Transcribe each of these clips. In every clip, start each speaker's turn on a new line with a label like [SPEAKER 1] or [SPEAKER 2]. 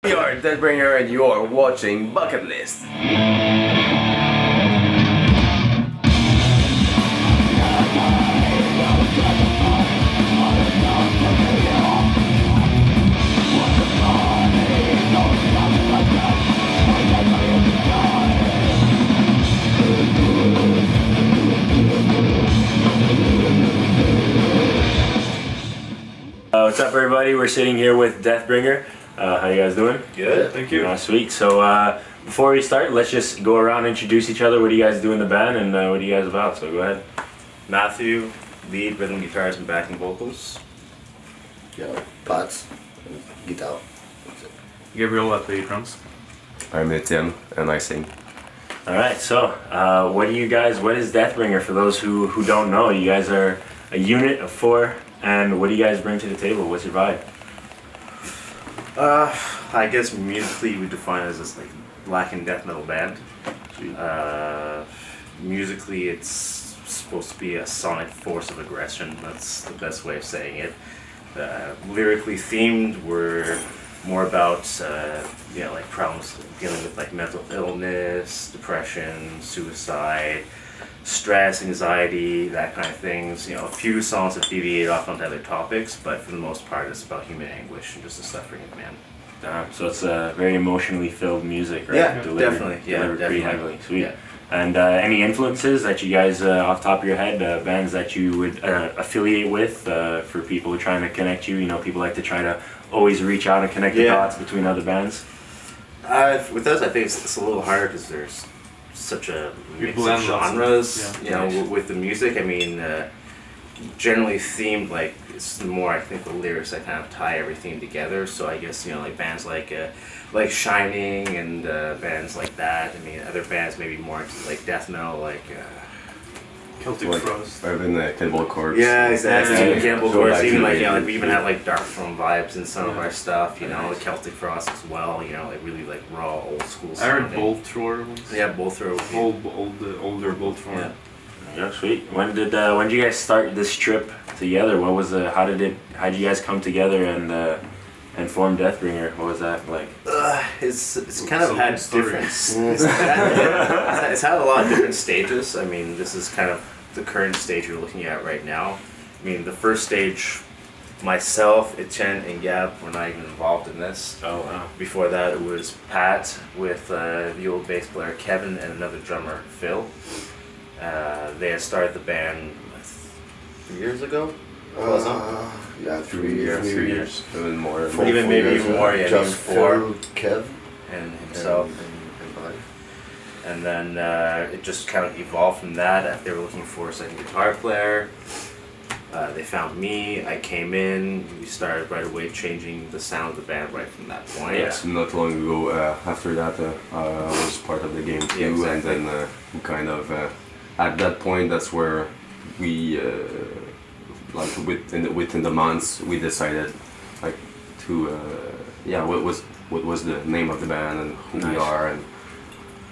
[SPEAKER 1] We are Deathbringer and you are watching Bucketlist.
[SPEAKER 2] What's up, everybody? We're sitting here with Deathbringer. How you guys doing?
[SPEAKER 3] Good, thank you.
[SPEAKER 2] Sweet. So before we start, let's just go around and introduce each other. What do you guys do in the band, and what are you guys about? So go ahead.
[SPEAKER 3] Matthew, lead rhythm guitars and backing vocals.
[SPEAKER 4] Yeah, pots, guitar.
[SPEAKER 5] Gabriel at the drums.
[SPEAKER 1] I'm Etienne and I sing.
[SPEAKER 2] All right. So what is Deathbringer? For those who don't know, you guys are a unit of 4, and what do you guys bring to the table? What's your vibe?
[SPEAKER 3] I guess musically we define it as this like black and death metal band. Musically it's supposed to be a sonic force of aggression. That's the best way of saying it. Lyrically themed, we're more about like problems dealing with like mental illness, depression, suicide, stress, anxiety, that kind of things. A few songs that deviate off onto other topics, but for the most part it's about human anguish and just the suffering of man.
[SPEAKER 2] So it's very emotionally filled music, right?
[SPEAKER 3] Yeah,
[SPEAKER 2] Delivered
[SPEAKER 3] definitely.
[SPEAKER 2] pretty heavily. Sweet.
[SPEAKER 3] Yeah.
[SPEAKER 2] And any influences that you guys, off the top of your head, bands that you would affiliate with for people who are trying to connect you? People like to try to always reach out and connect the dots between other bands.
[SPEAKER 3] With us, I think it's a little harder because there's such a mix of genres. With the music, I mean, generally themed, like it's more, I think, the lyrics that kind of tie everything together. So I guess like bands like Shining and bands like that. I mean, other bands maybe more into like death metal, like
[SPEAKER 5] Celtic Frost.
[SPEAKER 1] I've been Cannibal Corpse.
[SPEAKER 3] yeah, exactly.
[SPEAKER 2] Yeah.
[SPEAKER 3] Cannibal
[SPEAKER 1] So
[SPEAKER 3] Corpse, even
[SPEAKER 1] actually,
[SPEAKER 3] like we even have like Dark Throne vibes in some of our stuff. Celtic Frost as well. Like really like raw old school.
[SPEAKER 5] I heard
[SPEAKER 3] sounding.
[SPEAKER 5] Bolt Thrower once.
[SPEAKER 3] Yeah, Bolt Thrower.
[SPEAKER 5] Older Bolt Thrower.
[SPEAKER 3] Yeah.
[SPEAKER 2] Yeah, sweet. When did you guys start this trip together? What was how did you guys come together and form Deathbringer? What was that like?
[SPEAKER 3] It's kind of had different. It's had a lot of different stages. I mean, this is kind of the current stage you're looking at right now. I mean, the first stage, myself, Etienne, and Gab were not even involved in this.
[SPEAKER 2] Oh wow.
[SPEAKER 3] Before that, it was Pat with the old bass player Kevin and another drummer Phil. They had started the band 3 years ago.
[SPEAKER 4] Yeah, 3 years.
[SPEAKER 1] 3 years. Even more.
[SPEAKER 3] Even more. Yeah,
[SPEAKER 4] just
[SPEAKER 3] even 4.
[SPEAKER 4] Phil, Kev,
[SPEAKER 3] And himself.
[SPEAKER 4] and Buddy.
[SPEAKER 3] And then it just kind of evolved from that. They were looking for a second guitar player. They found me. I came in. We started right away changing the sound of the band right from that point.
[SPEAKER 1] Yes, not long ago. After that, I was part of the game too,
[SPEAKER 3] Yeah, exactly.
[SPEAKER 1] and then we kind of at that point that's where we like within the months we decided like to what was the name of the band and who we are and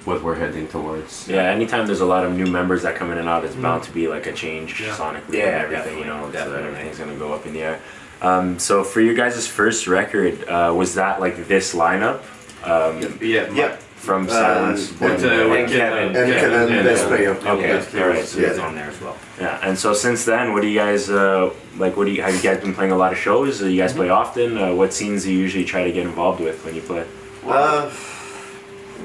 [SPEAKER 1] what we're heading towards.
[SPEAKER 2] Yeah, anytime there's a lot of new members that come in and out, it's bound to be like a change sonically and everything.
[SPEAKER 3] Definitely.
[SPEAKER 2] Everything's gonna go up in the air. So for you guys' first record, was that like this lineup?
[SPEAKER 5] Yeah.
[SPEAKER 2] From Silence.
[SPEAKER 3] And Kevin.
[SPEAKER 4] And Kevin, bass player.
[SPEAKER 2] Okay, all right.
[SPEAKER 3] So he's on there as well.
[SPEAKER 2] Yeah, and so since then, what do you guys like? Have you guys been playing a lot of shows? Do you guys play often? What scenes do you usually try to get involved with when you play?
[SPEAKER 3] You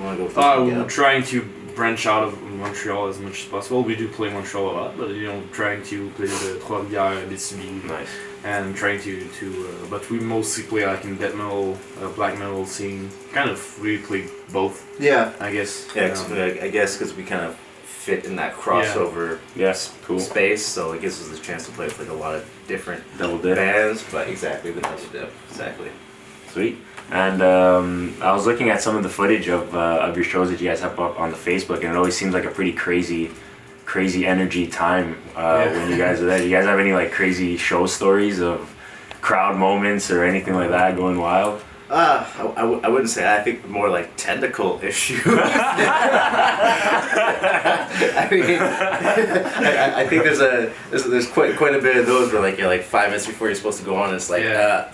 [SPEAKER 3] want to go with this one,
[SPEAKER 5] We're
[SPEAKER 3] Gab?
[SPEAKER 5] trying to branch out of Montreal as much as possible. We do play Montreal a lot, but trying to play the Trois-Rivières, BCB,
[SPEAKER 2] Nice.
[SPEAKER 5] and trying but we mostly play like in death metal, black metal scene. Kind of really play both,
[SPEAKER 3] Yeah.
[SPEAKER 5] I guess.
[SPEAKER 3] Yeah, I guess because we kind of fit in that crossover
[SPEAKER 2] Yes, cool.
[SPEAKER 3] space, so it gives us the chance to play with like a lot of different
[SPEAKER 2] Double dip.
[SPEAKER 3] bands, but exactly the double dip, exactly.
[SPEAKER 2] Sweet. And I was looking at some of the footage of your shows that you guys have up on the Facebook, and it always seems like a pretty crazy energy time when you guys are there. Do you guys have any like crazy show stories of crowd moments or anything like that going wild?
[SPEAKER 3] I wouldn't say. I think more like technical issues. I mean, I think there's quite a bit of those where like you're like 5 minutes before you're supposed to go on, it's like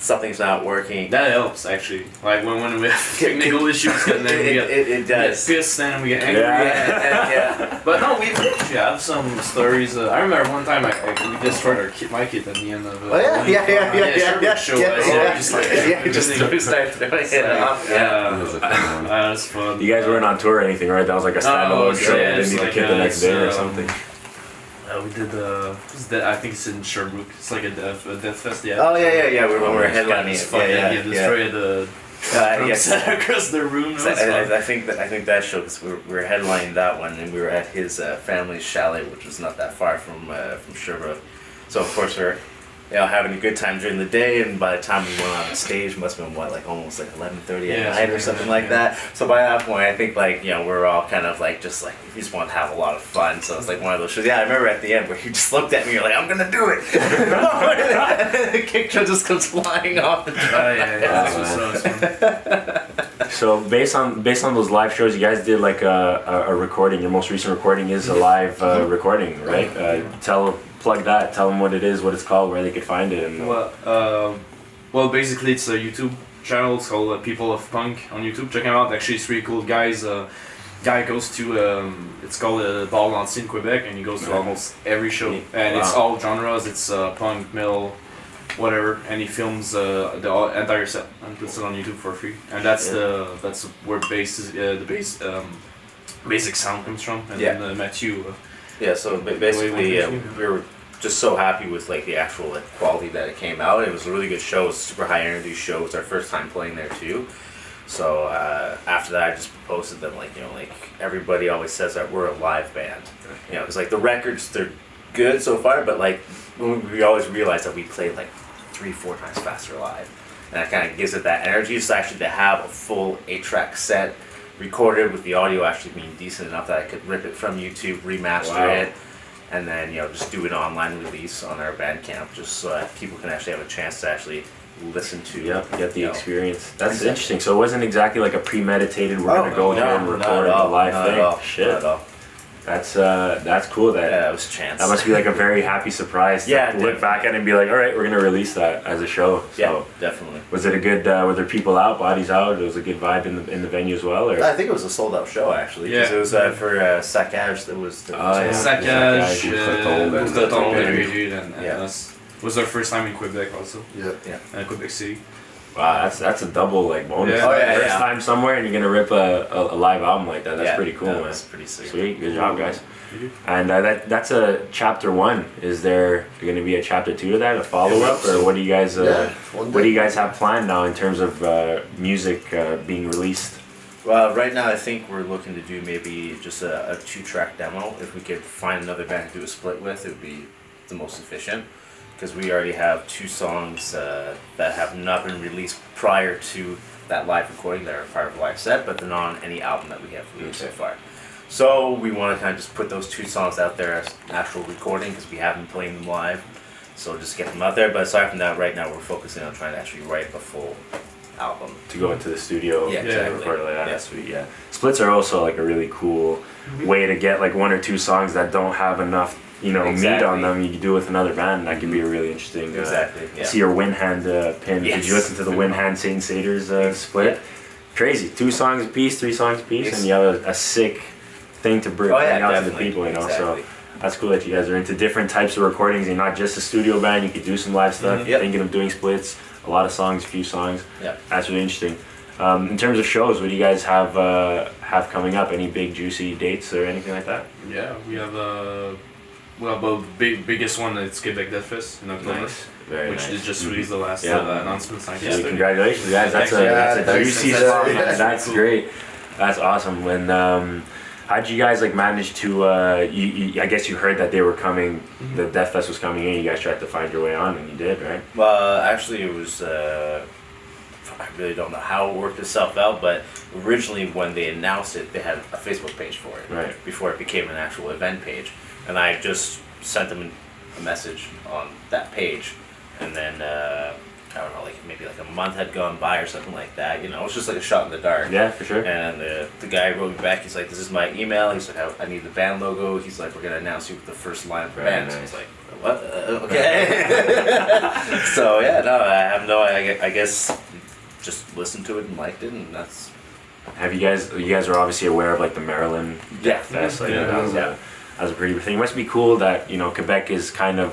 [SPEAKER 3] something's not working.
[SPEAKER 5] That helps actually. Like when we have technical issues, and then
[SPEAKER 3] it does.
[SPEAKER 5] We get pissed and we get angry.
[SPEAKER 3] Yeah.
[SPEAKER 5] But no, we actually have some stories. I remember one time we destroyed my kit at the end of.
[SPEAKER 4] Oh yeah, yeah.
[SPEAKER 5] Show.
[SPEAKER 3] Just start throwing it off.
[SPEAKER 1] That was a fun one.
[SPEAKER 5] That's fun.
[SPEAKER 2] You guys weren't on tour or anything, right? That was like a standalone show.
[SPEAKER 5] yeah,
[SPEAKER 2] They
[SPEAKER 5] it's
[SPEAKER 2] didn't need a
[SPEAKER 5] like
[SPEAKER 2] kit the next day or
[SPEAKER 5] it's,
[SPEAKER 2] something.
[SPEAKER 5] We did I think it's in Sherbrooke. It's like a death fest. Yeah.
[SPEAKER 3] Oh yeah. When we're headlining
[SPEAKER 5] It's
[SPEAKER 3] it.
[SPEAKER 5] fun.
[SPEAKER 3] Yeah.
[SPEAKER 5] Destroyed the drum set across the room.
[SPEAKER 3] So I think that show, because we were headlining that one, and we were at his family's chalet, which was not that far from Sherbrooke. So of course we're having a good time during the day, and by the time we went on stage, must have been almost 11:30 at night or something like that. So by that point, I think we're all kind of we just want to have a lot of fun. So it's like one of those shows. Yeah, I remember at the end where you just looked at me, you're like, I'm gonna do it. The kick drum just comes flying off the drum.
[SPEAKER 2] So based on those live shows, you guys did like a recording. Your most recent recording is a live recording, right? Plug that. Tell them what it is, what it's called, where they could find it. And
[SPEAKER 5] well, basically it's a YouTube channel. It's called People of Punk on YouTube. Check them out. Actually, it's really cool. Guy goes to it's called Ball Lancé in Quebec, and he goes to almost every show, and it's all genres. It's punk, metal, whatever, and he films the entire set and puts it on YouTube for free. And that's where basic sound comes from. And then Matthew.
[SPEAKER 3] So basically, we were just so happy with the actual quality that it came out. It was a really good show. It was a super high energy show. It was our first time playing there too. So after that, I just posted them everybody always says that we're a live band. It's the records, they're good so far, but we always realize that we play 3-4 times faster live, and that kind of gives it that energy. Just actually to have a full 8-track set recorded with the audio actually being decent enough that I could rip it from YouTube, remaster it, and then just do an online release on our Bandcamp, just so that people can actually have a chance to actually listen to.
[SPEAKER 2] Get the experience. That's interesting. So it wasn't exactly like a premeditated. We're gonna go here and record a live thing. Shit.
[SPEAKER 3] Not at all.
[SPEAKER 2] That's cool.
[SPEAKER 3] That was a chance.
[SPEAKER 2] That must be a very happy surprise to look back at it and be like, all right, we're gonna release that as a show. So
[SPEAKER 3] definitely.
[SPEAKER 2] Was it a good? Were there people out, bodies out? It was a good vibe in the venue as well. Or?
[SPEAKER 3] I think it was a sold out show actually. Because it was for Saccage. It was.
[SPEAKER 5] Saccage, and us. It was our first time in Quebec also. And Quebec City.
[SPEAKER 2] Wow, that's a double bonus.
[SPEAKER 5] Yeah.
[SPEAKER 2] First time somewhere and you're gonna rip a live album like that. That's pretty cool, man.
[SPEAKER 3] That's pretty sick.
[SPEAKER 2] Sweet, good job, guys. And that's a chapter 1. Is there going to be a chapter 2 to that, a follow up, or what do you guys what do you guys have planned now in terms of music being released?
[SPEAKER 3] Well, right now I think we're looking to do maybe just a 2-track demo. If we could find another band to do a split with, it would be the most efficient. Because we already have 2 songs that have not been released prior to that live recording that are part of the live set, but they're not on any album that we have released so far. So we want to kind of just put those 2 songs out there as actual recording because we haven't played them live. So just get them out there. But aside from that, right now we're focusing on trying to actually write a full album.
[SPEAKER 2] To go into the studio and record it like that.
[SPEAKER 3] Yeah.
[SPEAKER 2] Sweet, yeah. Splits are also a really cool way to get 1 or 2 songs that don't have enough meat on them. You can do it with another band, and that can be a really interesting. See your Wind Hand pin.
[SPEAKER 3] Yes.
[SPEAKER 2] Did you listen to the Wind Hand Satan Satyrs split? Crazy. 2 songs a piece, 3 songs a piece, and you have a sick thing to bring out to the people. So that's cool that you guys are into different types of recordings. You're not just a studio band. You could do some live stuff. Thinking of doing splits, a lot of songs, a few songs. That's really interesting. In terms of shows, what do you guys have coming up? Any big juicy dates or anything like that?
[SPEAKER 5] Yeah, we have biggest one. It's Quebec Death Fest in October.
[SPEAKER 2] Nice.
[SPEAKER 5] Which they just released the last announcement.
[SPEAKER 2] Congratulations, guys! That's a juicy spot. That's great. That's awesome. When how'd you guys manage to? I guess you heard that they were coming. The Death Fest was coming in. You guys tried to find your way on, and you did, right?
[SPEAKER 3] Well, actually, it was. I really don't know how it worked itself out, but originally when they announced it, they had a Facebook page for it.
[SPEAKER 2] Right.
[SPEAKER 3] Before it became an actual event page, and I just sent them a message on that page, and then I don't know, like maybe like a month had gone by or something like that. You know, it was just like a shot in the dark.
[SPEAKER 2] Yeah, for sure.
[SPEAKER 3] And the guy wrote me back. He's like, "This is my email." He's like, "I need the band logo." He's like, "We're gonna announce you with the first line of the
[SPEAKER 2] Very
[SPEAKER 3] band." So I
[SPEAKER 2] nice.
[SPEAKER 3] was like, "What? Okay." So yeah, no, I have no. I guess just listened to it and liked it, and that's.
[SPEAKER 2] Have you guys are obviously aware of like the Maryland Death Fest, like
[SPEAKER 1] Yeah.
[SPEAKER 2] that was a pretty big thing. It must be cool that, you know, Quebec is kind of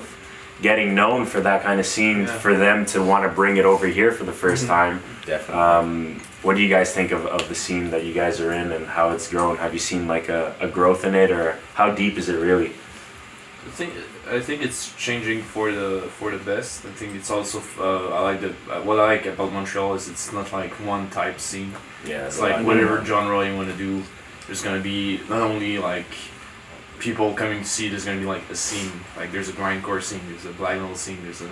[SPEAKER 2] getting known for that kind of scene, for them to want to bring it over here for the first time.
[SPEAKER 3] Definitely.
[SPEAKER 2] What do you guys think of the scene that you guys are in and how it's grown? Have you seen like a growth in it, or how deep is it really?
[SPEAKER 5] I think it's changing for the best. I think it's also what I like about Montreal is it's not like one type scene.
[SPEAKER 2] Yeah,
[SPEAKER 5] It's like whatever genre you want to do, there's gonna be not only like people coming to see. There's gonna be like a scene. Like there's a grindcore scene, there's a black metal scene, there's a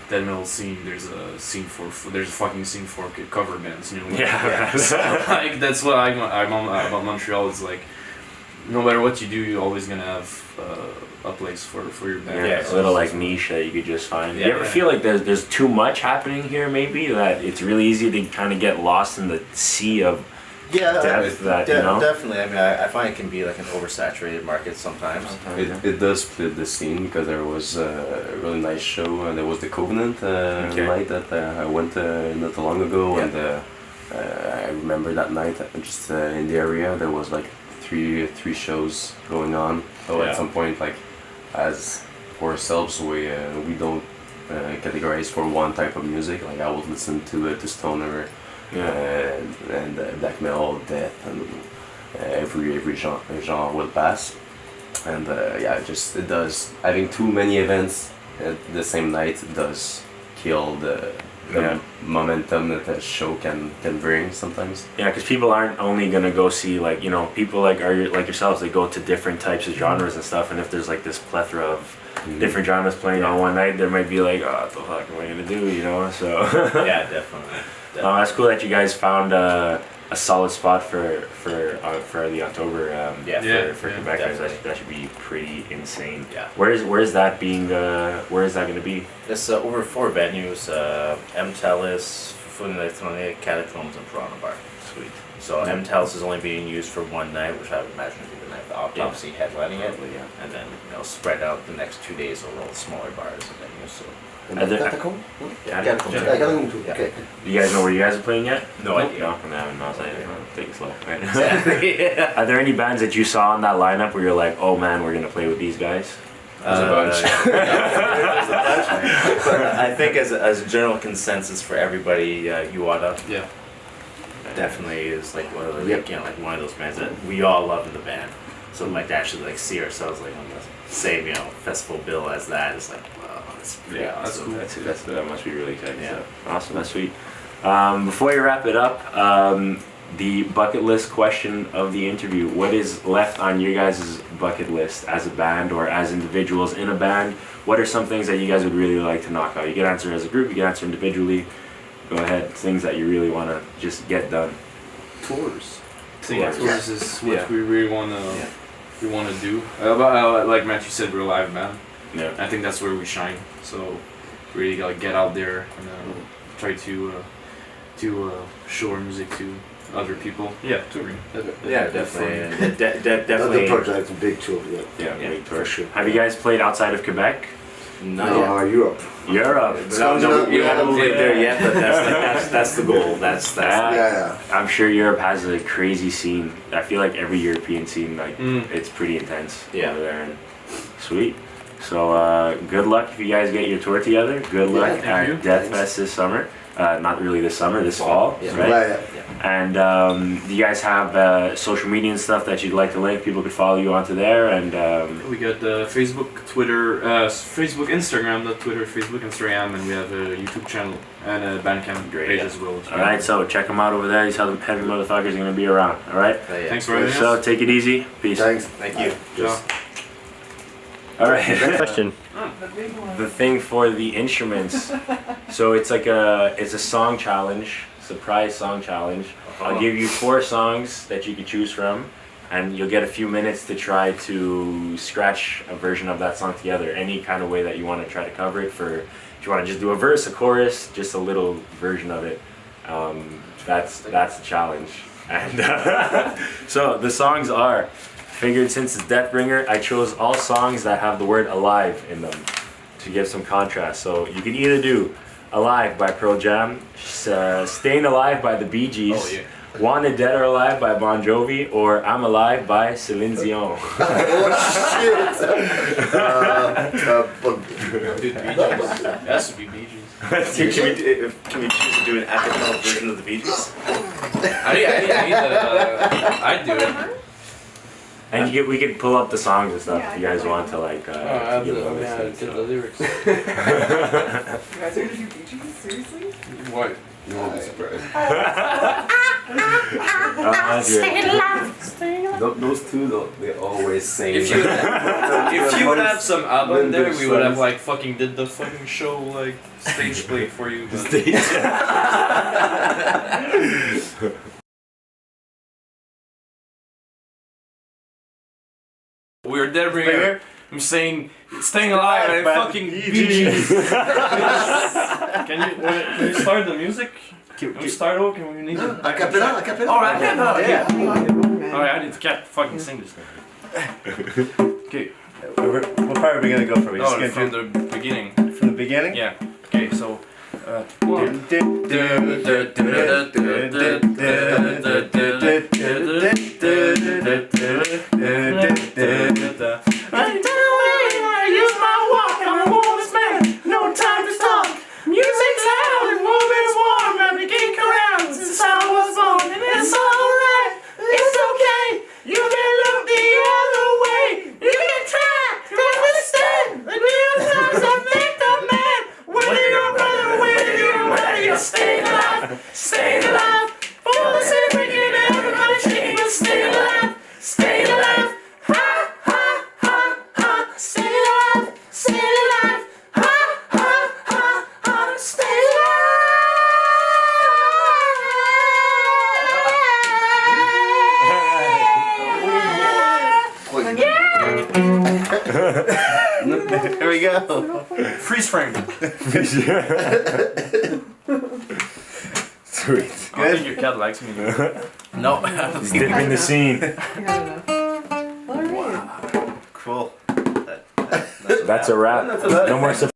[SPEAKER 5] death metal scene, there's a scene there's a fucking scene for cover bands. You know.
[SPEAKER 2] Yeah.
[SPEAKER 5] So, like that's what I'm about Montreal. Is like no matter what you do, you're always gonna have a place for your band.
[SPEAKER 2] Yeah, it's a little like niche that you could just find.
[SPEAKER 3] Yeah,
[SPEAKER 2] You ever
[SPEAKER 3] yeah.
[SPEAKER 2] feel like there's too much happening here, maybe, that it's really easy to kind of get lost in the sea of
[SPEAKER 4] Yeah,
[SPEAKER 2] depth that, you know?
[SPEAKER 3] Definitely. I mean, I find it can be like an oversaturated market sometimes.
[SPEAKER 1] It does split the scene because there was a really nice show and there was the Covenant
[SPEAKER 2] Okay.
[SPEAKER 1] night that I went not too long ago,
[SPEAKER 3] Yeah.
[SPEAKER 1] and I remember that night just in the area there was like three shows going on. So
[SPEAKER 2] Yeah.
[SPEAKER 1] at some point, like as for ourselves, we don't categorize for one type of music. Like I would listen to stoner and black metal, death, and every genre will pass. And it does. Having too many events at the same night does kill the momentum that a show can bring sometimes.
[SPEAKER 2] Yeah, because people aren't only gonna go see, like, you know, people like yourselves, they go to different types of genres and stuff, and if there's like this plethora of different genres playing on one night, there might be like, oh, what the fuck am I gonna do, you know? So
[SPEAKER 3] Yeah, definitely.
[SPEAKER 2] that's cool that you guys found a solid spot for the October for
[SPEAKER 3] Yeah,
[SPEAKER 2] Quebec.
[SPEAKER 3] definitely.
[SPEAKER 2] That should be pretty insane.
[SPEAKER 3] Yeah.
[SPEAKER 2] Where is that being? Where is that gonna be?
[SPEAKER 3] It's over 4 venues: M-Tellis, Food and Electronic, Catacombs, and Piranha Bar.
[SPEAKER 2] Sweet.
[SPEAKER 3] So M-Tellis is only being used for one night, which I would imagine would be the night the Autopsy headlining it,
[SPEAKER 2] Probably, yeah.
[SPEAKER 3] and then spread out the next 2 days over all the smaller bars and venues. So
[SPEAKER 2] Are there-
[SPEAKER 4] Catacomb?
[SPEAKER 2] Yeah.
[SPEAKER 4] Catacomb.
[SPEAKER 3] Yeah.
[SPEAKER 4] Catacomb too.
[SPEAKER 3] Yeah.
[SPEAKER 4] Okay.
[SPEAKER 2] Do you guys know where you guys are playing yet?
[SPEAKER 3] no idea.
[SPEAKER 2] No, take it slow. Right?
[SPEAKER 3] Yeah.
[SPEAKER 2] Are there any bands that you saw on that lineup where you're like, oh man, we're gonna play with these guys?
[SPEAKER 1] There's a bunch.
[SPEAKER 3] But I think as a general consensus for everybody, Uada
[SPEAKER 5] Yeah.
[SPEAKER 3] definitely is like one of the, like one of those bands that we all love in the band. So like to actually like see ourselves like on the same festival bill as that is like, wow, that's pretty awesome.
[SPEAKER 2] That must be really exciting.
[SPEAKER 3] Yeah.
[SPEAKER 2] Stuff. Awesome, that's sweet. Before you wrap it up, the bucket list question of the interview: what is left on your guys' bucket list as a band or as individuals in a band? What are some things that you guys would really like to knock out? You can answer as a group, you can answer individually. Go ahead, things that you really want to just get done.
[SPEAKER 5] Tours. I think
[SPEAKER 2] Tours.
[SPEAKER 5] tours is what
[SPEAKER 1] Yeah.
[SPEAKER 5] we really wanna do. But like Matthew said, we're a live band.
[SPEAKER 2] Yeah.
[SPEAKER 5] I think that's where we shine. So really gotta get out there and try to show our music to other people. Yeah, touring.
[SPEAKER 3] Yeah, definitely.
[SPEAKER 4] Another
[SPEAKER 3] Definitely.
[SPEAKER 4] project, a big tour. Yeah.
[SPEAKER 2] Yeah,
[SPEAKER 3] Yeah,
[SPEAKER 2] big tour.
[SPEAKER 4] for sure.
[SPEAKER 2] Have you guys played outside of Quebec?
[SPEAKER 3] Not yet.
[SPEAKER 4] Europe.
[SPEAKER 2] Europe.
[SPEAKER 3] We haven't played there yet, but that's the goal. That's
[SPEAKER 4] Yeah.
[SPEAKER 2] I'm sure Europe has a crazy scene. I feel like every European scene, like it's pretty intense
[SPEAKER 3] Yeah.
[SPEAKER 2] over there. And sweet. So good luck if you guys get your tour together. Good luck
[SPEAKER 5] thank
[SPEAKER 2] at
[SPEAKER 5] you.
[SPEAKER 2] Death Fest this summer. Not really this summer, this fall,
[SPEAKER 3] Yeah.
[SPEAKER 2] right?
[SPEAKER 4] Right.
[SPEAKER 2] And do you guys have social media and stuff that you'd like to link? People could follow you onto there, and
[SPEAKER 5] We got Facebook, Twitter, Facebook, Instagram, not Twitter, Facebook, Instagram, and we have a YouTube channel and a Bandcamp
[SPEAKER 2] Great,
[SPEAKER 5] page
[SPEAKER 2] yeah.
[SPEAKER 5] as well.
[SPEAKER 2] all right. So check them out over there. These heavy motherfuckers are gonna be around. All right.
[SPEAKER 5] Thanks for having
[SPEAKER 2] So
[SPEAKER 5] us.
[SPEAKER 2] take it easy. Peace.
[SPEAKER 4] Thanks.
[SPEAKER 3] Thank you.
[SPEAKER 5] Ciao.
[SPEAKER 2] All right. Question. The thing for the instruments. So it's like it's a song challenge, surprise song challenge. I'll give you 4 songs that you can choose from, and you'll get a few minutes to try to scratch a version of that song together, any kind of way that you want to try to cover it for Do you want to just do a verse, a chorus, just a little version of it? That's the challenge. And so the songs are, figured since it's Deathbringer, I chose all songs that have the word alive in them to give some contrast. So you can either do Alive by Pearl Jam, Staying Alive by the Bee Gees,
[SPEAKER 5] Oh, yeah.
[SPEAKER 2] Wanted Dead or Alive by Bon Jovi, or I'm Alive by Celine Dion.
[SPEAKER 4] Oh shit!
[SPEAKER 5] Dude, Bee Gees. It has to be Bee Gees.
[SPEAKER 3] Can we choose to do an acapella version of the Bee Gees?
[SPEAKER 5] I'd do it.
[SPEAKER 2] And we could pull up the songs and stuff if you guys want to like
[SPEAKER 5] I'd
[SPEAKER 2] give
[SPEAKER 5] do
[SPEAKER 2] them a
[SPEAKER 5] it. Yeah,
[SPEAKER 2] listen.
[SPEAKER 5] get the lyrics.
[SPEAKER 6] You guys are gonna do Bee Gees? Seriously?
[SPEAKER 5] What?
[SPEAKER 1] You won't be surprised. Those two, they always sing.
[SPEAKER 5] If you would have some album there, we would have like fucking did the fucking show like stage play for you. But we're Deathbringer. I'm saying, staying alive and fucking Bee Gees. Can you start the music? Can we start over? Can we need to?
[SPEAKER 4] Acapella.
[SPEAKER 5] Alright,
[SPEAKER 4] Yeah.
[SPEAKER 5] Alright, I need to fucking sing this thing. Okay.
[SPEAKER 7] What part are we gonna go from? We just
[SPEAKER 5] No,
[SPEAKER 7] gonna
[SPEAKER 5] from
[SPEAKER 7] do
[SPEAKER 5] the beginning.
[SPEAKER 7] from the beginning?
[SPEAKER 5] Yeah. Okay, so.
[SPEAKER 7] There we go.
[SPEAKER 5] Freeze frame.
[SPEAKER 2] Sweet.
[SPEAKER 5] I think your cat likes me. No.
[SPEAKER 2] He's dipping in the scene.
[SPEAKER 6] I got enough. Alright.
[SPEAKER 7] Cool.
[SPEAKER 2] That's a wrap. No more surprises.